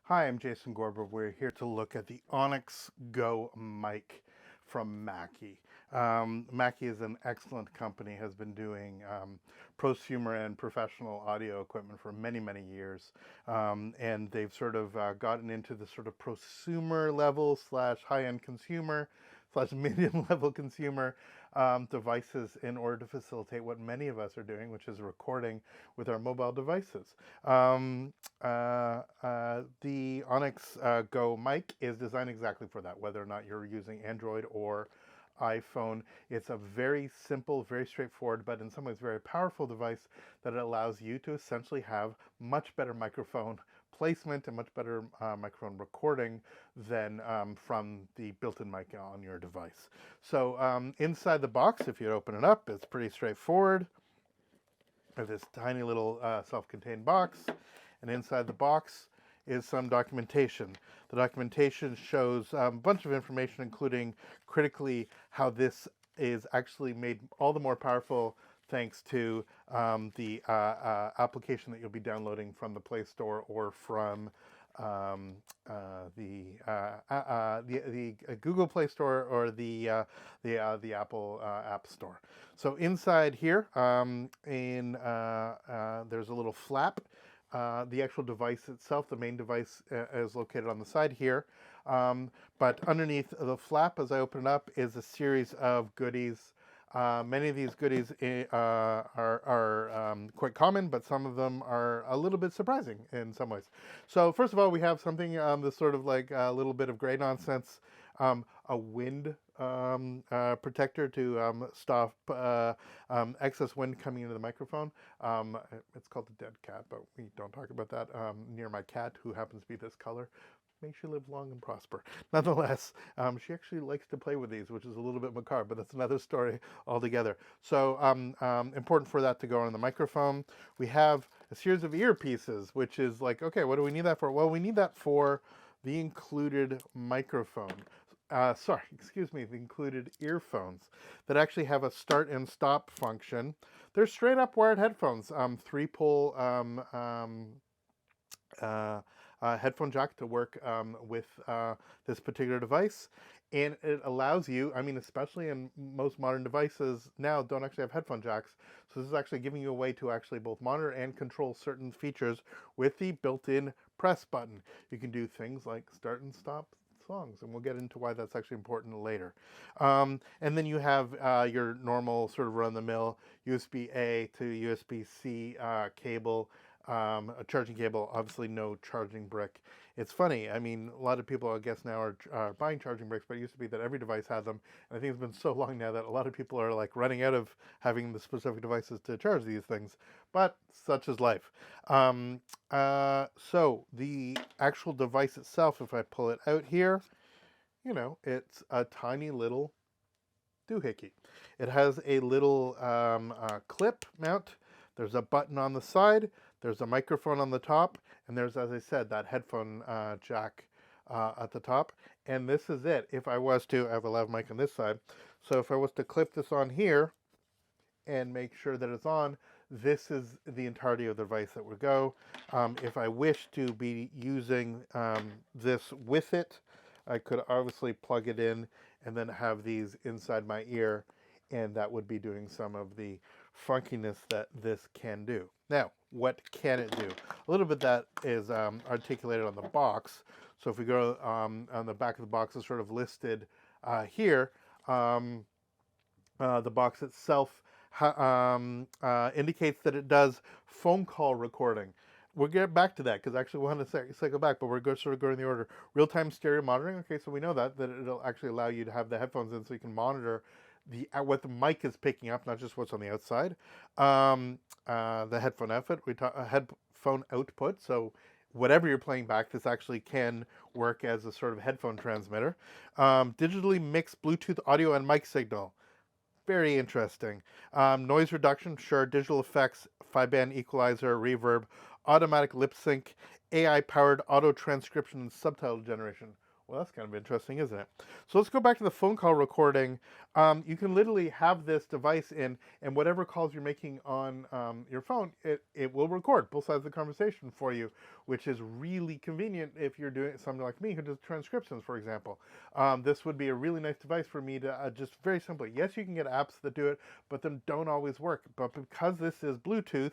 Hi, I'm Jason Gorber. We're here to look at the OnyxGO mic from Mackie. Mackie is an excellent company, has been doing prosumer and professional audio equipment for many, many years. And they've sort of gotten into the sort of prosumer level slash high-end consumer slash medium level consumer devices in order to facilitate what many of us are doing, which is recording with our mobile devices. The Onyx Go mic is designed exactly for that, whether or not you're using Android or iPhone. It's a very simple, very straightforward, but in some ways very powerful device that allows you to essentially have much better microphone placement and much better microphone recording than from the built-in mic on your device. So inside the box, if you open it up, it's pretty straightforward. This tiny little self-contained box, and inside the box is some documentation. The documentation shows a bunch of information, including critically how this is actually made all the more powerful thanks to the application that you'll be downloading from the Play Store or from the Google Play Store or the Apple App Store. So inside here, there's a little flap. The actual device itself, the main device, is located on the side here. But underneath the flap, as I open it up, is a series of goodies. Many of these goodies are quite common, but some of them are a little bit surprising in some ways. So first of all, we have something that's sort of like a little bit of gray nonsense, a wind protector to stop excess wind coming into the microphone. It's called the dead cat, but we don't talk about that near my cat, who happens to be this color. May she live long and prosper. Nonetheless, she actually likes to play with these, which is a little bit macabre, but that's another story altogether. So important for that to go on the microphone. We have a series of earpieces, which is like, okay, what do we need that for? Well, we need that for the included microphone. The included earphones that actually have a start and stop function. They're straight up wired headphones, 3-pole headphone jack to work with this particular device. And it allows you, I mean, especially in most modern devices now don't actually have headphone jacks. So this is actually giving you a way to actually both monitor and control certain features with the built-in press button. You can do things like start and stop songs, and we'll get into why that's actually important later. And then you have your normal sort of run-of-the-mill USB-A to USB-C cable, a charging cable, obviously no charging brick. It's funny, I mean, a lot of people, I guess, now are buying charging bricks, but it used to be that every device had them. And I think it's been so long now that a lot of people are like running out of having the specific devices to charge these things. But such is life. So the actual device itself, if I pull it out here, you know, it's a tiny little doohickey. It has a little clip mount. There's a button on the side. There's a microphone on the top, and there's, as I said, that headphone jack at the top. And this is it. If I was to, I have a lav mic on this side. So if I was to clip this on here and make sure that it's on, this is the entirety of the device that would go. If I wish to be using this with it, I could obviously plug it in and then have these inside my ear, and that would be doing some of the funkiness that this can do. Now, what can it do? A little bit that is articulated on the box. So if we go on the back of the box, is sort of listed here. The box itself indicates that it does phone call recording. We'll get back to that because actually we'll have to cycle back, but we're sort of going in the order. Real-time stereo monitoring. Okay, so we know that it'll actually allow you to have the headphones in so you can monitor what the mic is picking up, not just what's on the outside. The headphone output, headphone output. So whatever you're playing back, this actually can work as a sort of headphone transmitter. Digitally mixed Bluetooth audio and mic signal. Very interesting. Noise reduction, sure. Digital effects, 5-band equalizer, reverb, automatic lip sync, AI-powered auto transcription and subtitle generation. Well, that's kind of interesting, isn't it? So let's go back to the phone call recording. You can literally have this device in, and whatever calls you're making on your phone, it will record both sides of the conversation for you, which is really convenient if you're doing something like me who does transcriptions, for example. This would be a really nice device for me to just very simply, yes, you can get apps that do it, but them don't always work. But because this is Bluetooth,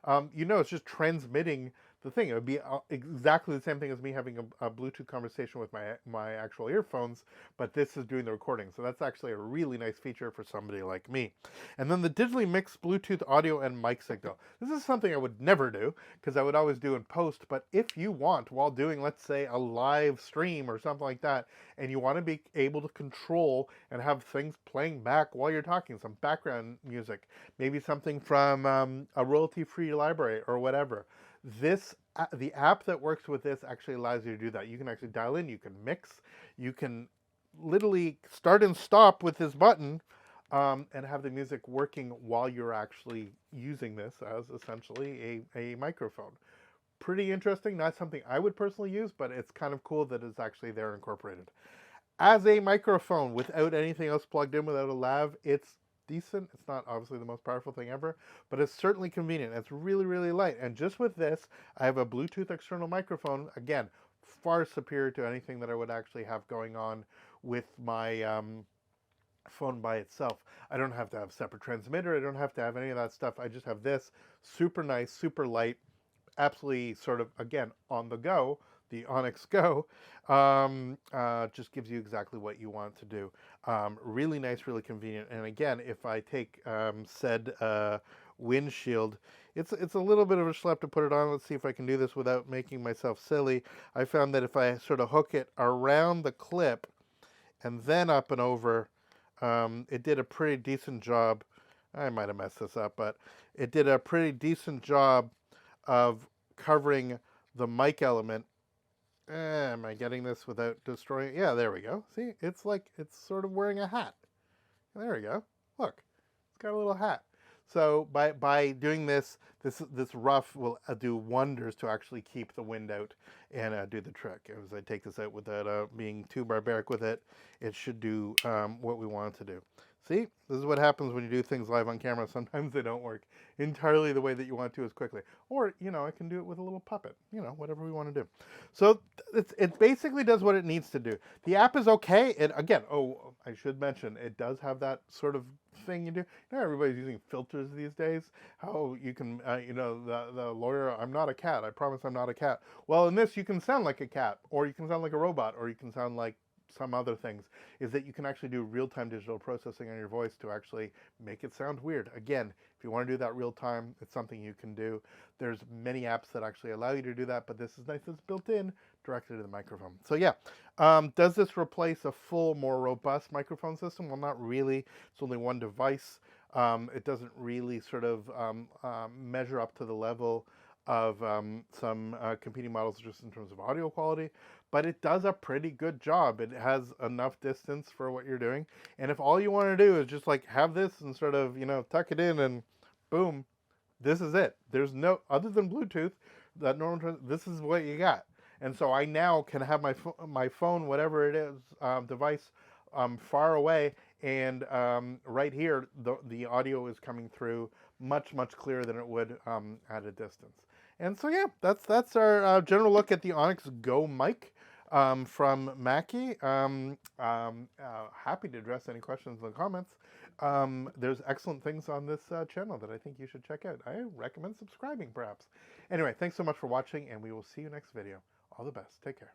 it's just transmitting the thing. It would be exactly the same thing as me having a Bluetooth conversation with my actual earphones, but this is doing the recording. So that's actually a really nice feature for somebody like me. And then the digitally mixed Bluetooth audio and mic signal. This is something I would never do because I would always do in post, but if you want, while doing, let's say, a live stream or something like that, and you want to be able to control and have things playing back while you're talking, some background music, maybe something from a royalty-free library or whatever, the app that works with this actually allows you to do that. You can actually dial in, you can mix, you can literally start and stop with this button, and have the music working while you're actually using this as essentially a microphone. Pretty interesting. Not something I would personally use, but it's kind of cool that it's actually there incorporated. As a microphone without anything else plugged in, without a lav, it's decent. It's not obviously the most powerful thing ever, but it's certainly convenient. It's really, really light. And just with this, I have a Bluetooth external microphone. Again, far superior to anything that I would actually have going on with my phone by itself. I don't have to have a separate transmitter. I don't have to have any of that stuff. I just have this super nice, super light, absolutely sort of, again, on the go. The OnyxGO just gives you exactly what you want to do. Really nice, really convenient. And again, if I take said windshield, it's a little bit of a schlep to put it on. Let's see if I can do this without making myself silly. I found that if I sort of hook it around the clip and then up and over, it did a pretty decent job. I might have messed this up, but it did a pretty decent job of covering the mic element. Am I getting this without destroying? Yeah, there we go. See, it's like it's sort of wearing a hat. There we go. Look, it's got a little hat. So by doing this rough will do wonders to actually keep the wind out and do the trick. As I take this out without being too barbaric with it, it should do what we want it to do. See, this is what happens when you do things live on camera. Sometimes they don't work entirely the way that you want to as quickly. Or, I can do it with a little puppet, whatever we want to do. So it basically does what it needs to do. The app is okay. And again, I should mention, it does have that sort of thing you do. Everybody's using filters these days. How you can, the lawyer, I'm not a cat. I promise I'm not a cat. Well, in this, you can sound like a cat, or you can sound like a robot, or you can sound like some other things, is that you can actually do real-time digital processing on your voice to actually make it sound weird. Again, if you want to do that real-time, it's something you can do. There's many apps that actually allow you to do that, but this is nice. It's built in directly to the microphone. So yeah, does this replace a full, more robust microphone system? Well, not really. It's only one device. It doesn't really sort of measure up to the level of some competing models just in terms of audio quality, but it does a pretty good job. It has enough distance for what you're doing, and if all you want to do is just like have this and sort of tuck it in and boom, this is it. There's no other than Bluetooth that normal. This is what you got, and so I now can have my phone, whatever it is, device, far away, and right here the audio is coming through much clearer than it would at a distance. And so yeah, that's our general look at the OnyxGO mic from Mackie. Happy to address any questions in the comments. There's excellent things on this channel that I think you should check out. I recommend subscribing, perhaps. Anyway, thanks so much for watching, and we will see you next video. All the best. Take care.